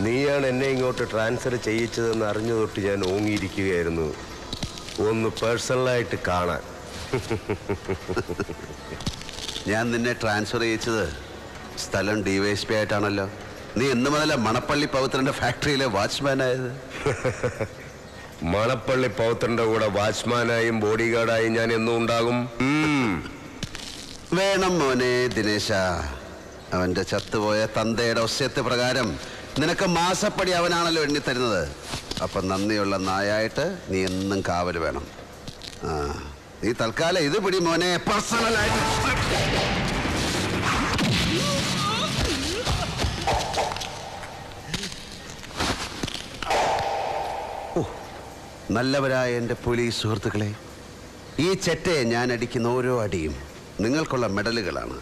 നീയാണ് എന്നെ ഇങ്ങോട്ട് ട്രാൻസ്ഫർ ചെയ്യിച്ചതെന്ന് അറിഞ്ഞു തൊട്ട് ഞാൻ ഓങ്ങിയിരിക്കുകയായിരുന്നു, ഒന്ന് പേഴ്സണലായിട്ട് കാണാൻ. ഞാൻ നിന്നെ ട്രാൻസ്ഫർ ചെയ്യിച്ചത് സ്ഥലം DYSP ആയിട്ടാണല്ലോ. നീ എന്ന് മുതല മണപ്പള്ളി പൗത്രന്റെ ഫാക്ടറിയിലെ വാച്ച്മാനായത്? മണപ്പള്ളി പൗത്രന്റെ കൂടെ വാച്ച്മാനായും ബോഡി ഗാർഡായും ഞാൻ എന്നും ഉണ്ടാകും. വേണം മോനെ ദിനേശ. അവന്റെ ചത്തുപോയ തന്തയുടെ ഒസ്യത്ത് പ്രകാരം നിനക്ക് മാസപ്പടി അവനാണല്ലോ എണ്ണിത്തരുന്നത്. അപ്പൊ നന്ദിയുള്ള നായായിട്ട് നീ എന്നും കാവൽ വേണം. നീ തൽക്കാലം ഇത് പിടി മോനെ, പേഴ്സണലായിട്ട്. നല്ലവരായ എൻ്റെ പോലീസ് സുഹൃത്തുക്കളെ, ഈ ചെറ്റയെ ഞാൻ അടിക്കുന്ന ഓരോ അടിയും നിങ്ങൾക്കുള്ള മെഡലുകളാണ്.